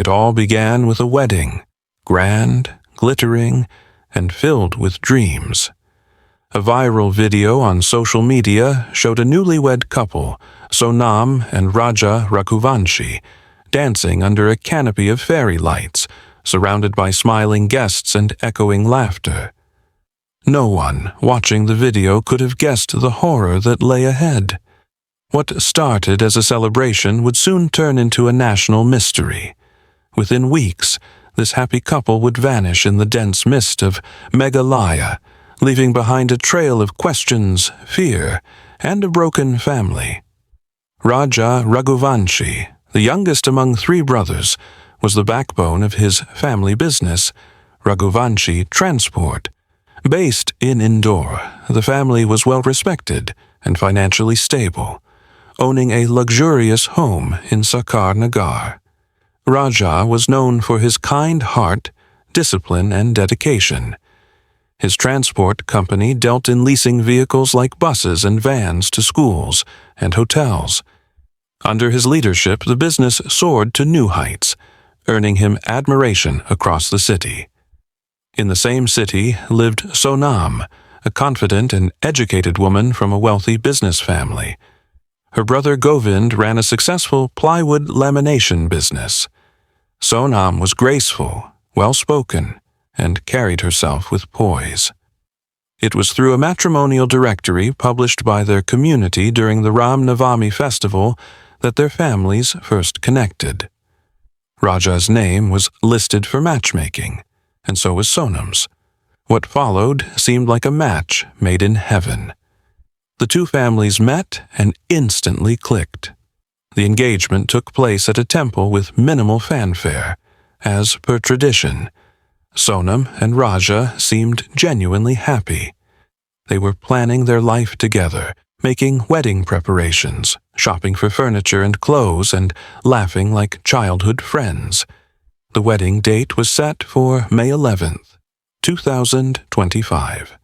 It all began with a wedding, grand, glittering, and filled with dreams. A viral video on social media showed a newlywed couple, Sonam and Raja Raghuvanshi, dancing under a canopy of fairy lights, surrounded by smiling guests and echoing laughter. No one watching the video could have guessed the horror that lay ahead. What started as a celebration would soon turn into a national mystery. Within weeks, this happy couple would vanish in the dense mist of Meghalaya, leaving behind a trail of questions, fear, and a broken family. Raja Raghuvanshi, the youngest among 3 brothers, was the backbone of his family business, Raghuvanshi Transport. Based in Indore, the family was well respected and financially stable, owning a luxurious home in Sakar Nagar. Raja was known for his kind heart, discipline, and dedication. His transport company dealt in leasing vehicles like buses and vans to schools and hotels. Under his leadership, the business soared to new heights, earning him admiration across the city. In the same city lived Sonam, a confident and educated woman from a wealthy business family. Her brother Govind ran a successful plywood lamination business. Sonam was graceful, well-spoken, and carried herself with poise. It was through a matrimonial directory published by their community during the Ram Navami festival that their families first connected. Raja's name was listed for matchmaking, and so was Sonam's. What followed seemed like a match made in heaven. The 2 families met and instantly clicked. The engagement took place at a temple with minimal fanfare. As per tradition, Sonam and Raja seemed genuinely happy. They were planning their life together, making wedding preparations, shopping for furniture and clothes, and laughing like childhood friends. The wedding date was set for May 11th, 2025.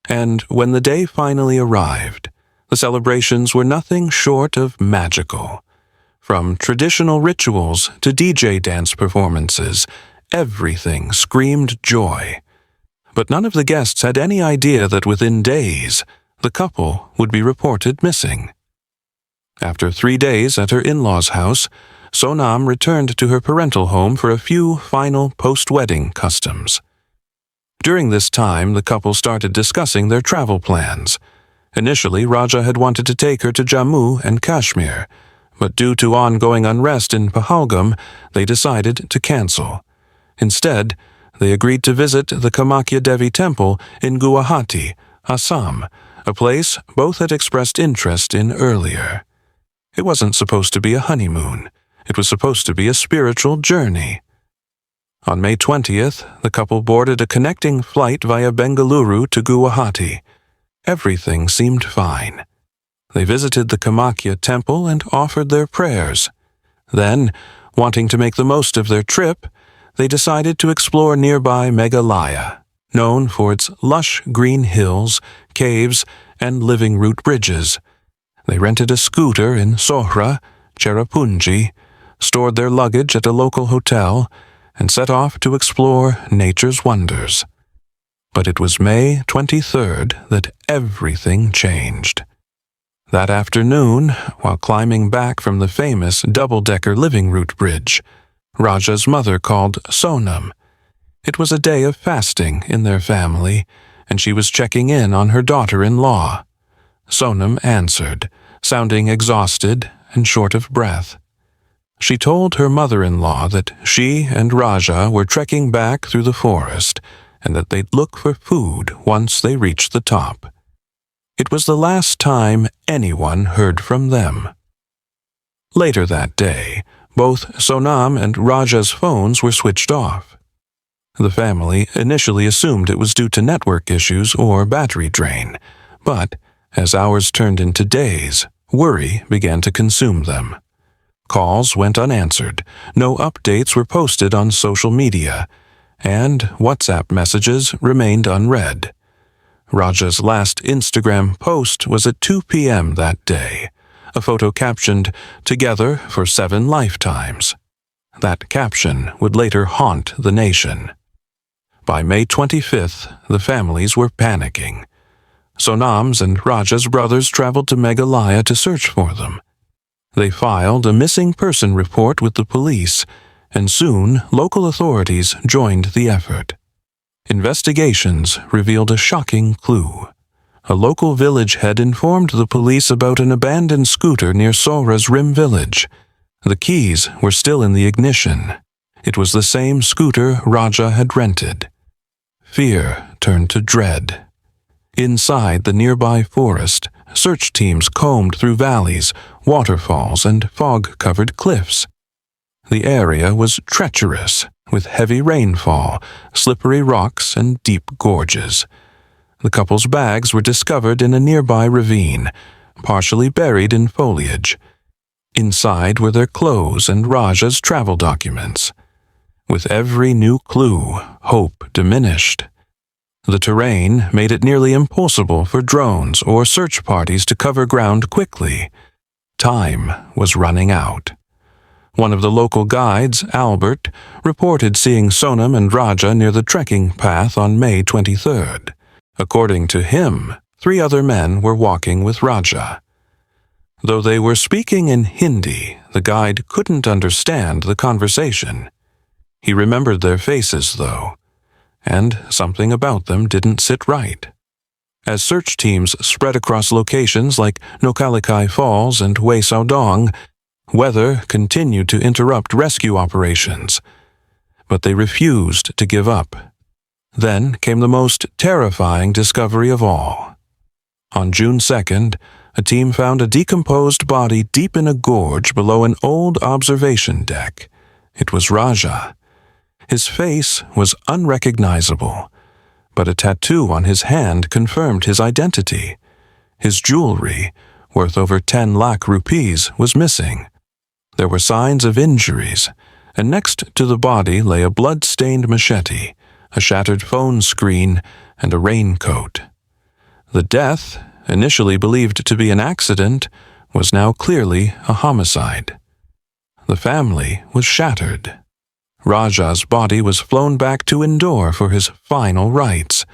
And when the day finally arrived, the celebrations were nothing short of magical. From traditional rituals to DJ dance performances, everything screamed joy. But none of the guests had any idea that within days, the couple would be reported missing. After 3 days at her in-laws' house, Sonam returned to her parental home for a few final post-wedding customs. During this time, the couple started discussing their travel plans. Initially, Raja had wanted to take her to Jammu and Kashmir, but due to ongoing unrest in Pahalgam, they decided to cancel. Instead, they agreed to visit the Kamakya Devi Temple in Guwahati, Assam, a place both had expressed interest in earlier. It wasn't supposed to be a honeymoon. It was supposed to be a spiritual journey. On May 20th, the couple boarded a connecting flight via Bengaluru to Guwahati. Everything seemed fine. They visited the Kamakya temple and offered their prayers. Then, wanting to make the most of their trip, they decided to explore nearby Meghalaya, known for its lush green hills, caves, and living root bridges. They rented a scooter in Sohra, Cherrapunji, stored their luggage at a local hotel, and set off to explore nature's wonders. But it was May 23rd that everything changed. That afternoon, while climbing back from the famous double-decker living root bridge, Raja's mother called Sonam. It was a day of fasting in their family, and she was checking in on her daughter-in-law. Sonam answered, sounding exhausted and short of breath. She told her mother-in-law that she and Raja were trekking back through the forest and that they'd look for food once they reached the top. It was the last time anyone heard from them. Later that day, both Sonam and Raja's phones were switched off. The family initially assumed it was due to network issues or battery drain, but as hours turned into days, worry began to consume them. Calls went unanswered, no updates were posted on social media, and WhatsApp messages remained unread. Raja's last Instagram post was at 2 p.m. that day, a photo captioned, "Together for 7 lifetimes." That caption would later haunt the nation. By May 25th, the families were panicking. Sonam's and Raja's brothers traveled to Meghalaya to search for them. They filed a missing person report with the police, and soon local authorities joined the effort. Investigations revealed a shocking clue. A local village head informed the police about an abandoned scooter near Sohra's Rim village. The keys were still in the ignition. It was the same scooter Raja had rented. Fear turned to dread. Inside the nearby forest, search teams combed through valleys, waterfalls, and fog-covered cliffs. The area was treacherous, with heavy rainfall, slippery rocks, and deep gorges. The couple's bags were discovered in a nearby ravine, partially buried in foliage. Inside were their clothes and Raja's travel documents. With every new clue, hope diminished. The terrain made it nearly impossible for drones or search parties to cover ground quickly. Time was running out. One of the local guides, Albert, reported seeing Sonam and Raja near the trekking path on May 23rd. According to him, 3 other men were walking with Raja. Though they were speaking in Hindi, the guide couldn't understand the conversation. He remembered their faces, though, and something about them didn't sit right. As search teams spread across locations like Nokalikai Falls and Wei Saudong, weather continued to interrupt rescue operations. But they refused to give up. Then came the most terrifying discovery of all. On June 2nd, a team found a decomposed body deep in a gorge below an old observation deck. It was Raja. His face was unrecognizable, but a tattoo on his hand confirmed his identity. His jewelry, worth over 10 lakh rupees, was missing. There were signs of injuries, and next to the body lay a blood-stained machete, a shattered phone screen, and a raincoat. The death, initially believed to be an accident, was now clearly a homicide. The family was shattered. Raja's body was flown back to Indore for his final rites,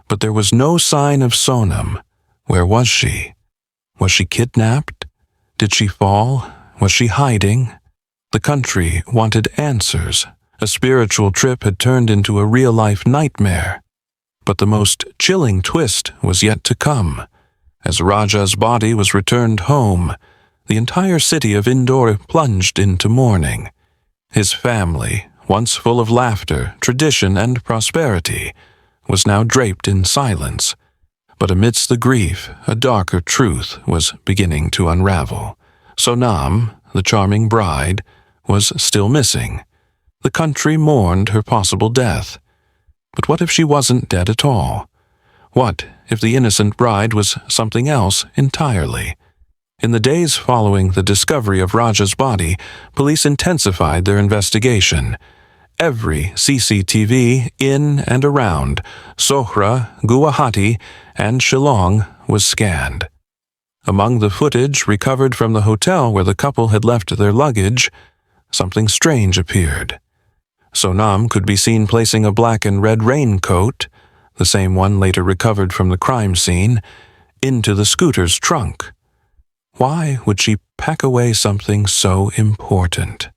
but there was no sign of Sonam. Where was she? Was she kidnapped? Did she fall? Was she hiding? The country wanted answers. A spiritual trip had turned into a real-life nightmare. But the most chilling twist was yet to come. As Raja's body was returned home, the entire city of Indore plunged into mourning. His family, once full of laughter, tradition, and prosperity, was now draped in silence. But amidst the grief, a darker truth was beginning to unravel. Sonam, the charming bride, was still missing. The country mourned her possible death. But what if she wasn't dead at all? What if the innocent bride was something else entirely? In the days following the discovery of Raja's body, police intensified their investigation. Every CCTV in and around Sohra, Guwahati, and Shillong was scanned. Among the footage recovered from the hotel where the couple had left their luggage, something strange appeared. Sonam could be seen placing a black and red raincoat, the same one later recovered from the crime scene, into the scooter's trunk. Why would she pack away something so important?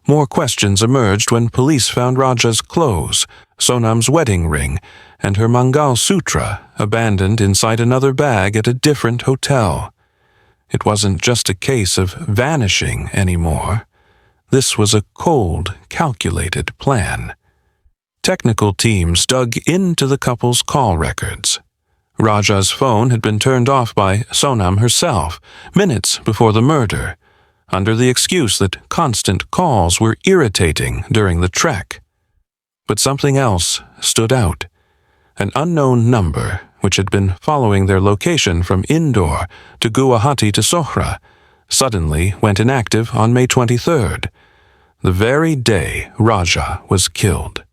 More questions emerged when police found Raja's clothes, Sonam's wedding ring, and her Mangal Sutra abandoned inside another bag at a different hotel. It wasn't just a case of vanishing anymore. This was a cold, calculated plan. Technical teams dug into the couple's call records. Raja's phone had been turned off by Sonam herself minutes before the murder, under the excuse that constant calls were irritating during the trek. But something else stood out. An unknown number, which had been following their location from Indore to Guwahati to Sohra, suddenly went inactive on May 23rd, the very day Raja was killed.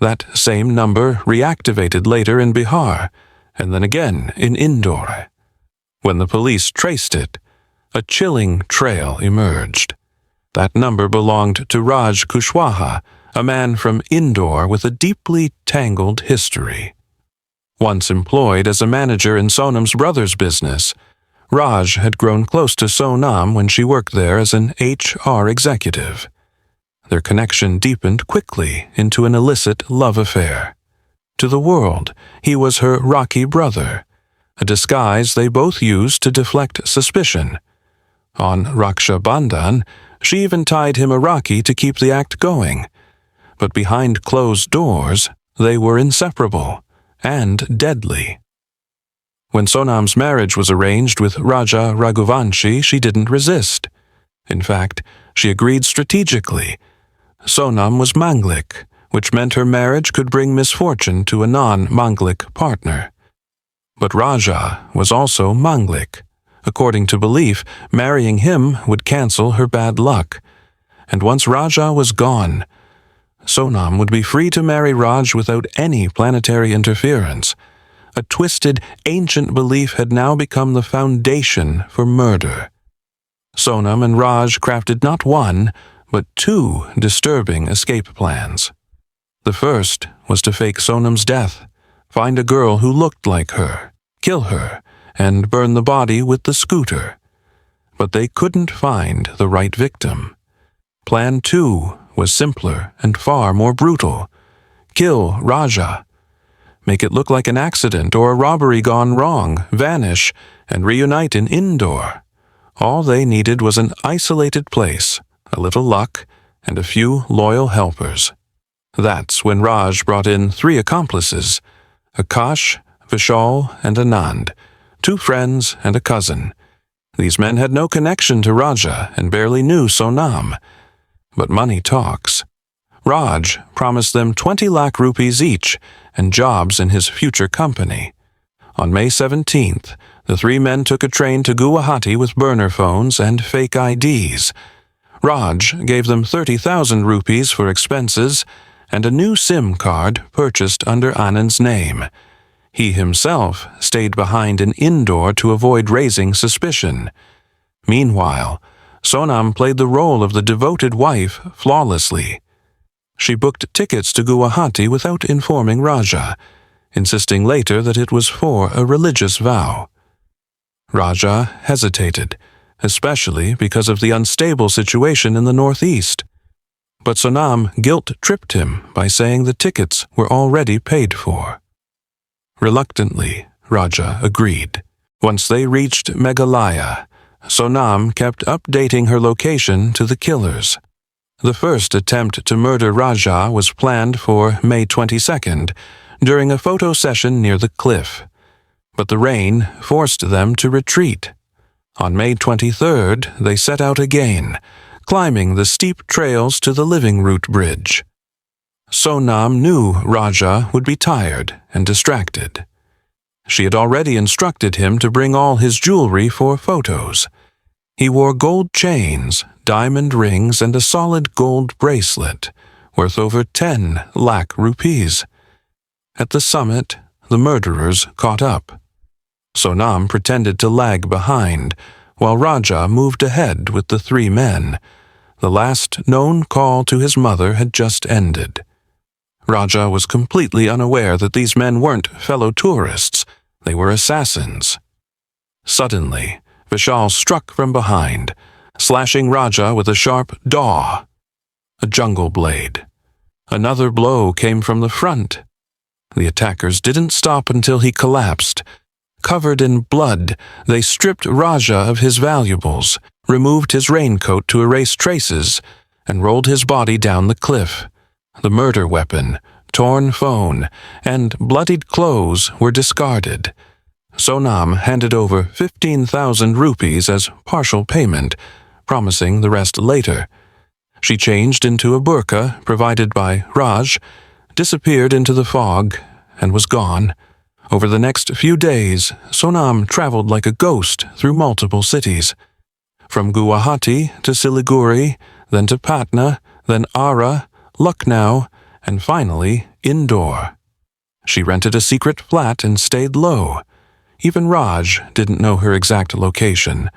That same number reactivated later in Bihar, and then again in Indore. When the police traced it, a chilling trail emerged. That number belonged to Raj Kushwaha, a man from Indore with a deeply tangled history. Once employed as a manager in Sonam's brother's business, Raj had grown close to Sonam when she worked there as an HR executive. Their connection deepened quickly into an illicit love affair. To the world, he was her Rocky brother, a disguise they both used to deflect suspicion. On Raksha Bandhan, she even tied him a Rakhi to keep the act going. But behind closed doors, they were inseparable and deadly. When Sonam's marriage was arranged with Raja Raghuvanshi, she didn't resist. In fact, she agreed strategically. Sonam was Manglik, which meant her marriage could bring misfortune to a non-Manglik partner. But Raja was also Manglik. According to belief, marrying him would cancel her bad luck. And once Raja was gone, Sonam would be free to marry Raj without any planetary interference. A twisted, ancient belief had now become the foundation for murder. Sonam and Raj crafted not one, but two disturbing escape plans. The first was to fake Sonam's death, find a girl who looked like her, kill her, and burn the body with the scooter. But they couldn't find the right victim. Plan 2 was simpler and far more brutal. Kill Raja. Make it look like an accident or a robbery gone wrong, vanish, and reunite in Indore. All they needed was an isolated place, a little luck, and a few loyal helpers. That's when Raj brought in 3 accomplices, Akash, Vishal, and Anand, 2 friends and a cousin. These men had no connection to Raja and barely knew Sonam. But money talks. Raj promised them 20 lakh rupees each and jobs in his future company. On May 17th, the 3 men took a train to Guwahati with burner phones and fake IDs. Raj gave them 30,000 rupees for expenses and a new SIM card purchased under Anand's name. He himself stayed behind in Indore to avoid raising suspicion. Meanwhile, Sonam played the role of the devoted wife flawlessly. She booked tickets to Guwahati without informing Raja, insisting later that it was for a religious vow. Raja hesitated, especially because of the unstable situation in the northeast. But Sonam guilt-tripped him by saying the tickets were already paid for. Reluctantly, Raja agreed. Once they reached Meghalaya, Sonam kept updating her location to the killers. The first attempt to murder Raja was planned for May 22nd, during a photo session near the cliff. But the rain forced them to retreat. On May 23rd, they set out again, climbing the steep trails to the Living Root Bridge. Sonam knew Raja would be tired and distracted. She had already instructed him to bring all his jewelry for photos. He wore gold chains, diamond rings, and a solid gold bracelet, worth over 10 lakh rupees. At the summit, the murderers caught up. Sonam pretended to lag behind, while Raja moved ahead with the 3 men. The last known call to his mother had just ended. Raja was completely unaware that these men weren't fellow tourists. They were assassins. Suddenly, Vishal struck from behind, slashing Raja with a sharp daw, a jungle blade. Another blow came from the front. The attackers didn't stop until he collapsed. Covered in blood, they stripped Raja of his valuables, removed his raincoat to erase traces, and rolled his body down the cliff. The murder weapon, torn phone, and bloodied clothes were discarded. Sonam handed over 15,000 rupees as partial payment, promising the rest later. She changed into a burqa provided by Raj, disappeared into the fog, and was gone. Over the next few days, Sonam traveled like a ghost through multiple cities. From Guwahati to Siliguri, then to Patna, then Ara, Lucknow, and finally Indore. She rented a secret flat and stayed low. Even Raj didn't know her exact location.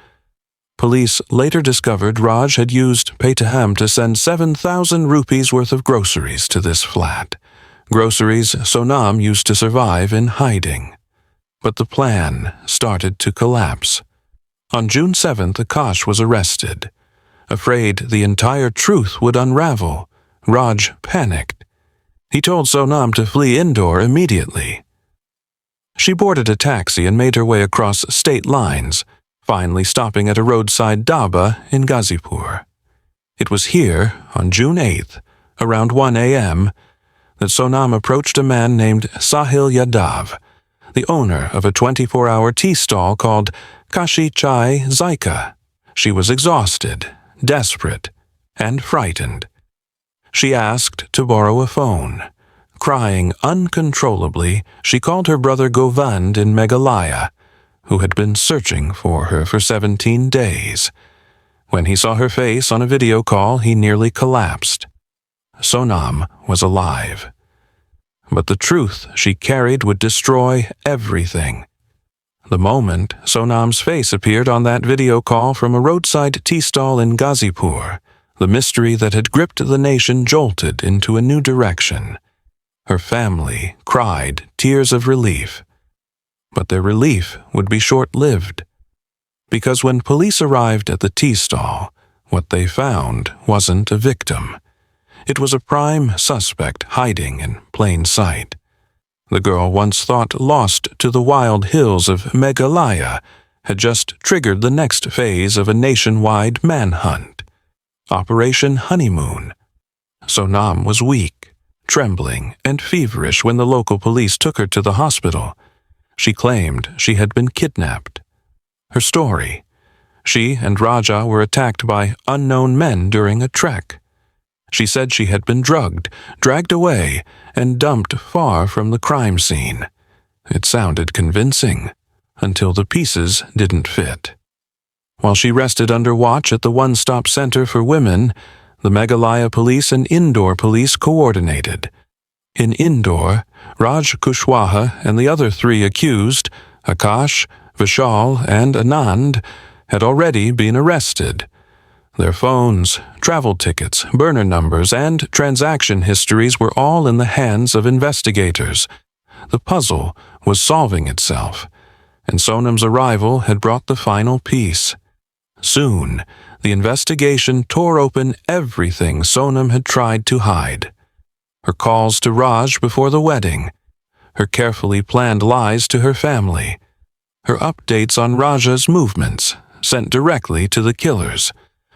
Police later discovered Raj had used Paytm to send 7,000 rupees worth of groceries to this flat, groceries Sonam used to survive in hiding. But the plan started to collapse. On June 7th, Akash was arrested. Afraid the entire truth would unravel, Raj panicked. He told Sonam to flee indoor immediately. She boarded a taxi and made her way across state lines, finally stopping at a roadside dhaba in Ghazipur. It was here, on June 8th, around 1 a.m., that Sonam approached a man named Sahil Yadav, the owner of a 24-hour tea stall called Kashi Chai Zaika. She was exhausted, desperate, and frightened. She asked to borrow a phone. Crying uncontrollably, she called her brother Govind in Meghalaya, who had been searching for her for 17 days. When he saw her face on a video call, he nearly collapsed. Sonam was alive. But the truth she carried would destroy everything. The moment Sonam's face appeared on that video call from a roadside tea stall in Ghazipur, the mystery that had gripped the nation jolted into a new direction. Her family cried tears of relief. But their relief would be short-lived. Because when police arrived at the tea stall, what they found wasn't a victim. It was a prime suspect hiding in plain sight. The girl once thought lost to the wild hills of Meghalaya had just triggered the next phase of a nationwide manhunt. Operation Honeymoon. Sonam was weak, trembling, and feverish when the local police took her to the hospital. She claimed she had been kidnapped. Her story: she and Raja were attacked by unknown men during a trek. She said she had been drugged, dragged away, and dumped far from the crime scene. It sounded convincing, until the pieces didn't fit. While she rested under watch at the one-stop center for women, the Meghalaya police and Indore police coordinated. In Indore, Raj Kushwaha and the other 3 accused, Akash, Vishal, and Anand, had already been arrested. Their phones, travel tickets, burner numbers, and transaction histories were all in the hands of investigators. The puzzle was solving itself, and Sonam's arrival had brought the final piece. Soon, the investigation tore open everything Sonam had tried to hide. Her calls to Raj before the wedding, her carefully planned lies to her family, her updates on Raja's movements, sent directly to the killers,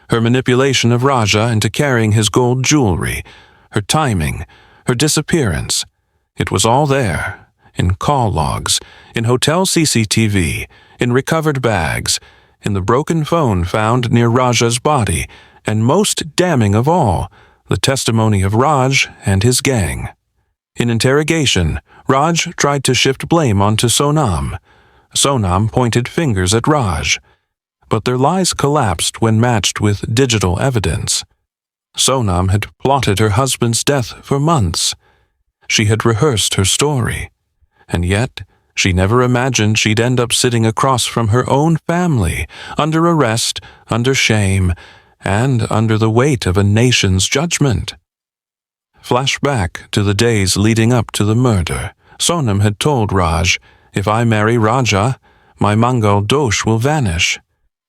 her manipulation of Raja into carrying his gold jewelry, her timing, her disappearance. It was all there, in call logs, in hotel CCTV, in recovered bags, in the broken phone found near Raja's body, and most damning of all, the testimony of Raj and his gang. In interrogation, Raj tried to shift blame onto Sonam. Sonam pointed fingers at Raj. But their lies collapsed when matched with digital evidence. Sonam had plotted her husband's death for months. She had rehearsed her story. And yet, she never imagined she'd end up sitting across from her own family, under arrest, under shame, and under the weight of a nation's judgment. Flash back to the days leading up to the murder. Sonam had told Raj, "If I marry Raja, my Mangal dosh will vanish.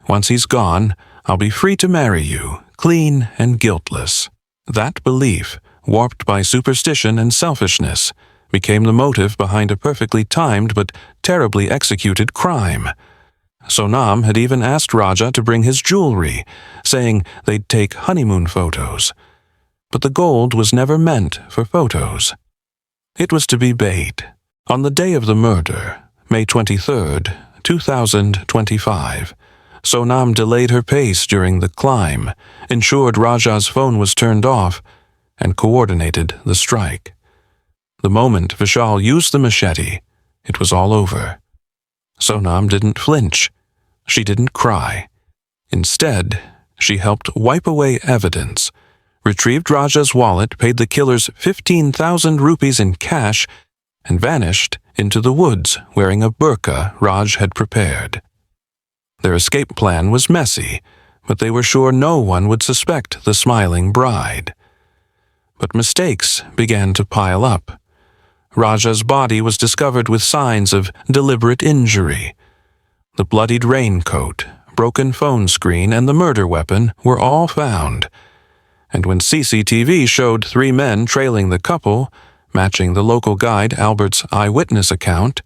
Once he's gone, I'll be free to marry you, clean and guiltless." That belief, warped by superstition and selfishness, became the motive behind a perfectly timed but terribly executed crime. Sonam had even asked Raja to bring his jewelry, saying they'd take honeymoon photos. But the gold was never meant for photos. It was to be bait. On the day of the murder, May 23rd, 2025, Sonam delayed her pace during the climb, ensured Raja's phone was turned off, and coordinated the strike. The moment Vishal used the machete, it was all over. Sonam didn't flinch. She didn't cry. Instead, she helped wipe away evidence, retrieved Raja's wallet, paid the killers 15,000 rupees in cash, and vanished into the woods wearing a burqa Raj had prepared. Their escape plan was messy, but they were sure no one would suspect the smiling bride. But mistakes began to pile up. Raja's body was discovered with signs of deliberate injury. The bloodied raincoat, broken phone screen, and the murder weapon were all found. And when CCTV showed 3 men trailing the couple, matching the local guide Albert's eyewitness account,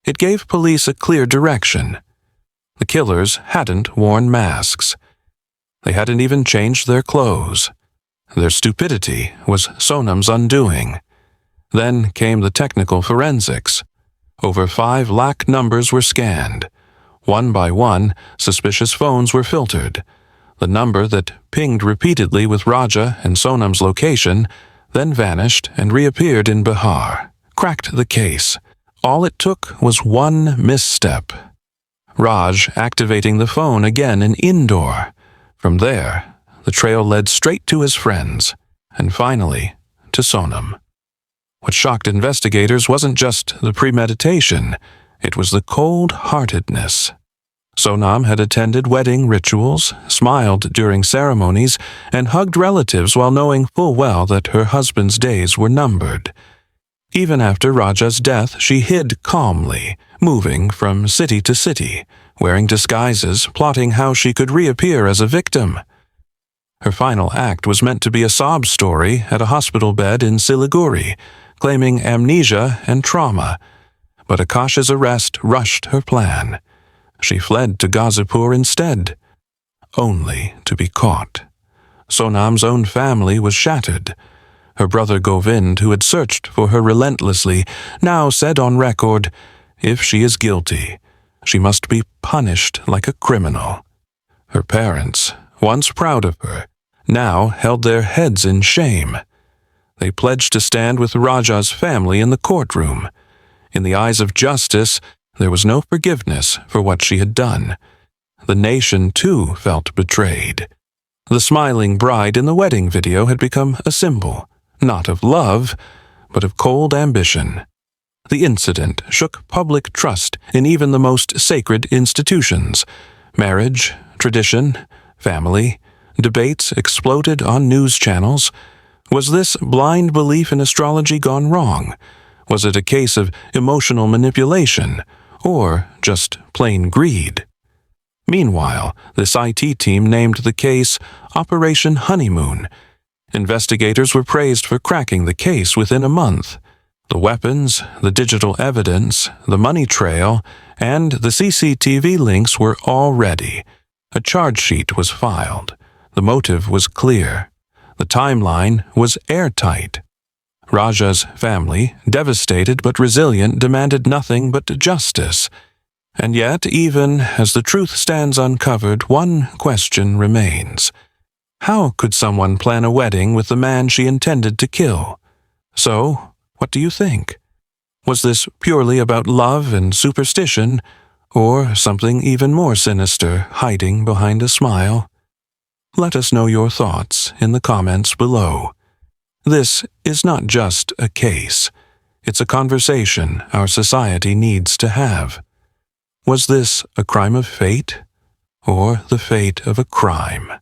it gave police a clear direction. The killers hadn't worn masks. They hadn't even changed their clothes. Their stupidity was Sonam's undoing. Then came the technical forensics. Over 5 lakh numbers were scanned. One by one, suspicious phones were filtered. The number that pinged repeatedly with Raja and Sonam's location then vanished and reappeared in Bihar, cracked the case. All it took was one misstep. Raj activating the phone again in Indore. From there, the trail led straight to his friends, and finally, to Sonam. What shocked investigators wasn't just the premeditation, it was the cold-heartedness. Sonam had attended wedding rituals, smiled during ceremonies, and hugged relatives while knowing full well that her husband's days were numbered. Even after Raja's death, she hid calmly, moving from city to city, wearing disguises, plotting how she could reappear as a victim. Her final act was meant to be a sob story at a hospital bed in Siliguri, claiming amnesia and trauma. But Akash's arrest rushed her plan. She fled to Ghazipur instead, only to be caught. Sonam's own family was shattered. Her brother Govind, who had searched for her relentlessly, now said on record, "If she is guilty, she must be punished like a criminal." Her parents, once proud of her, now held their heads in shame. They pledged to stand with Raja's family in the courtroom. In the eyes of justice, there was no forgiveness for what she had done. The nation, too, felt betrayed. The smiling bride in the wedding video had become a symbol, not of love, but of cold ambition. The incident shook public trust in even the most sacred institutions. Marriage, tradition, family, debates exploded on news channels. Was this blind belief in astrology gone wrong? Was it a case of emotional manipulation, or just plain greed? Meanwhile, this IT team named the case Operation Honeymoon. Investigators were praised for cracking the case within a month. The weapons, the digital evidence, the money trail, and the CCTV links were all ready. A charge sheet was filed. The motive was clear. The timeline was airtight. Raja's family, devastated but resilient, demanded nothing but justice. And yet, even as the truth stands uncovered, one question remains. How could someone plan a wedding with the man she intended to kill? So, what do you think? Was this purely about love and superstition, or something even more sinister hiding behind a smile? Let us know your thoughts in the comments below. This is not just a case. It's a conversation our society needs to have. Was this a crime of fate, or the fate of a crime?